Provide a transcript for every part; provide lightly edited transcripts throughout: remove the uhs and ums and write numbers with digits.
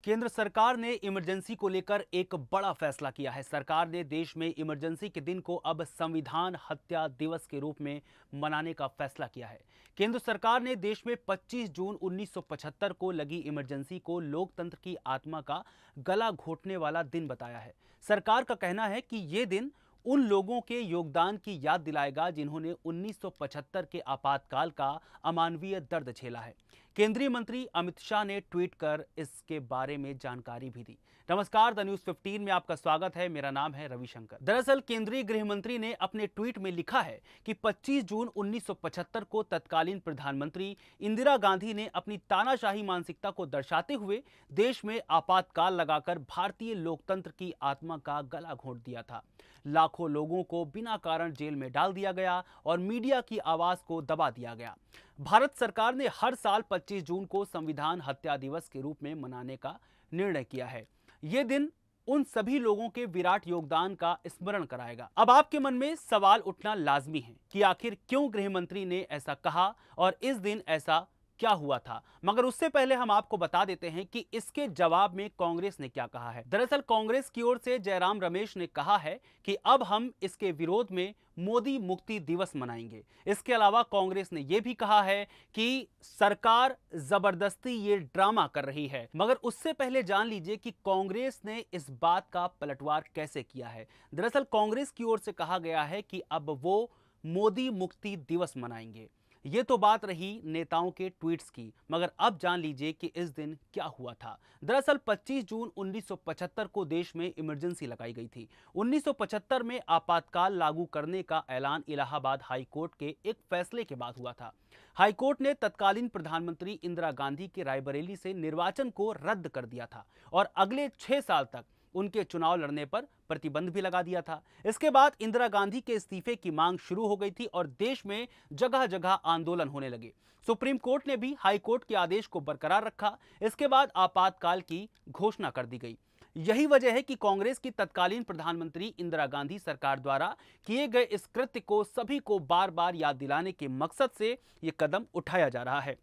केंद्र सरकार ने इमरजेंसी को लेकर एक बड़ा फैसला किया है। सरकार ने देश में इमरजेंसी के दिन को अब संविधान हत्या दिवस के रूप में मनाने का फैसला किया है। केंद्र सरकार ने देश में 25 जून 1975 को लगी इमरजेंसी को लोकतंत्र की आत्मा का गला घोटने वाला दिन बताया है। सरकार का कहना है कि ये दिन उन लोगों के योगदान की याद दिलाएगा जिन्होंने 1975 के आपातकाल का अमानवीय दर्द झेला है। केंद्रीय मंत्री अमित शाह ने ट्वीट कर इसके बारे में जानकारी भी दी। नमस्कार, द न्यूज़ 15 में आपका स्वागत है। मेरा नाम है रविशंकर। दरअसल केंद्रीय गृह मंत्री ने अपने ट्वीट में लिखा है कि 25 जून 1975 को तत्कालीन प्रधानमंत्री इंदिरा गांधी ने अपनी तानाशाही मानसिकता को दर्शाते हुए देश में आपातकाल लगाकर भारतीय लोकतंत्र की आत्मा का गला घोंट दिया था। लाखों लोगों को बिना कारण जेल में डाल दिया गया और मीडिया की आवाज को दबा दिया गया। भारत सरकार ने हर साल 25 जून को संविधान हत्या दिवस के रूप में मनाने का निर्णय किया है। यह दिन उन सभी लोगों के विराट योगदान का स्मरण कराएगा। अब आपके मन में सवाल उठना लाजमी है कि आखिर क्यों गृह मंत्री ने ऐसा कहा और इस दिन ऐसा क्या हुआ था। मगर उससे पहले हम आपको बता देते हैं कि इसके जवाब में कांग्रेस ने क्या कहा है। दरअसल कांग्रेस की ओर से जयराम रमेश ने कहा है कि अब हम इसके विरोध में मोदी मुक्ति दिवस मनाएंगे। इसके अलावा कांग्रेस ने यह भी कहा है कि सरकार जबरदस्ती ये ड्रामा कर रही है। मगर उससे पहले जान लीजिए कि कांग्रेस ने इस बात का पलटवार कैसे किया है। दरअसल कांग्रेस की ओर से कहा गया है कि अब वो मोदी मुक्ति दिवस मनाएंगे। ये तो बात रही नेताओं के ट्वीट्स की, मगर अब जान लीजिए कि इस दिन क्या हुआ था। दरअसल 25 जून 1975 को देश में इमरजेंसी लगाई गई थी। 1975 में आपातकाल लागू करने का ऐलान इलाहाबाद हाई कोर्ट के एक फैसले के बाद हुआ था। हाई कोर्ट ने तत्कालीन प्रधानमंत्री इंदिरा गांधी के रायबरेली से निर्वाचन को रद्द कर दिया था और अगले 6 साल तक उनके चुनाव लड़ने पर प्रतिबंध भी लगा दिया था। इसके बाद इंदिरा गांधी के इस्तीफे की मांग शुरू हो गई थी और देश में जगह जगह आंदोलन होने लगे। सुप्रीम कोर्ट ने भी हाई कोर्ट के आदेश को बरकरार रखा। इसके बाद आपातकाल की घोषणा कर दी गई। यही वजह है कि कांग्रेस की तत्कालीन प्रधानमंत्री इंदिरा गांधी सरकार द्वारा किए गए इस कृत्य को सभी को बार बार याद दिलाने के मकसद से यह कदम उठाया जा रहा है।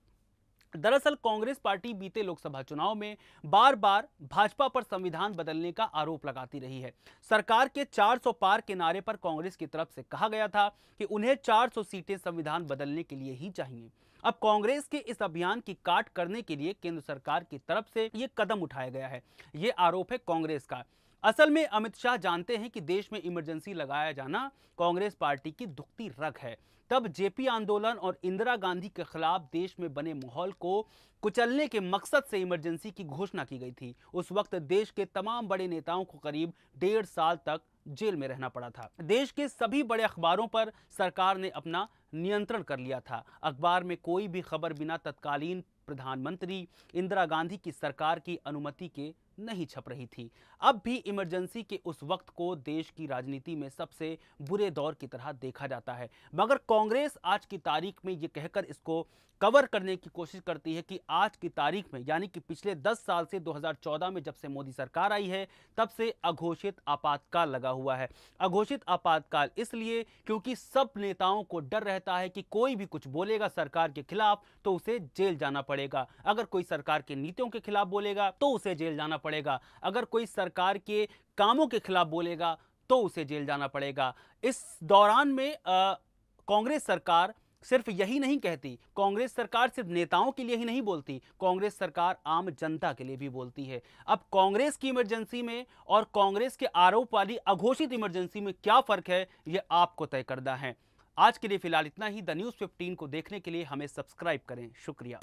दरअसल कांग्रेस पार्टी बीते लोकसभा चुनाव में बार बार भाजपा पर संविधान बदलने का आरोप लगाती रही है। सरकार के 400 पार के नारे पर कांग्रेस की तरफ से कहा गया था कि उन्हें 400 सीटें संविधान बदलने के लिए ही चाहिए। अब कांग्रेस के इस अभियान की काट करने के लिए केंद्र सरकार की तरफ से यह कदम उठाया गया है। यह आरोप है कांग्रेस का। असल में अमित शाह जानते हैं कि देश में इमरजेंसी लगाया जाना कांग्रेस पार्टी की दुखती रग है। तब जेपी आंदोलन और इंदिरा गांधी के खिलाफ देश में बने माहौल को कुचलने के मकसद से इमरजेंसी की घोषणा की गई थी। उस वक्त देश के तमाम बड़े नेताओं को करीब 1.5 साल तक जेल में रहना पड़ा था। देश के सभी बड़े अखबारों पर सरकार ने अपना नियंत्रण कर लिया था। अखबार में कोई भी खबर बिना तत्कालीन प्रधानमंत्री इंदिरा गांधी की सरकार की अनुमति के नहीं छप रही थी। अब भी इमरजेंसी के उस वक्त को देश की राजनीति में सबसे बुरे दौर की तरह देखा जाता है। मगर कांग्रेस आज की तारीख में ये कहकर इसको कवर करने की कोशिश करती है कि आज की तारीख में, यानी कि पिछले 10 साल से 2014 में जब से मोदी सरकार आई है, तब से अघोषित आपातकाल लगा हुआ है। अघोषित आपातकाल इसलिए क्योंकि सब नेताओं को डर रहता है कि कोई भी कुछ बोलेगा सरकार के खिलाफ तो उसे जेल जाना पड़ेगा। अगर कोई सरकार के नीतियों के खिलाफ बोलेगा तो उसे जेल जाना पड़ेगा। अगर कोई सरकार के कामों के खिलाफ बोलेगा तो उसे जेल जाना पड़ेगा। इस दौरान में कांग्रेस सरकार सिर्फ यही नहीं कहती, कांग्रेस सरकार सिर्फ नेताओं के लिए ही नहीं बोलती, कांग्रेस सरकार आम जनता के लिए भी बोलती है। अब कांग्रेस की इमरजेंसी में और कांग्रेस के आरोप वाली अघोषित इमरजेंसी में क्या फर्क है, यह आपको तय करना है। आज के लिए फिलहाल इतना ही। द न्यूज़ 15 को देखने के लिए हमें सब्सक्राइब करें। शुक्रिया।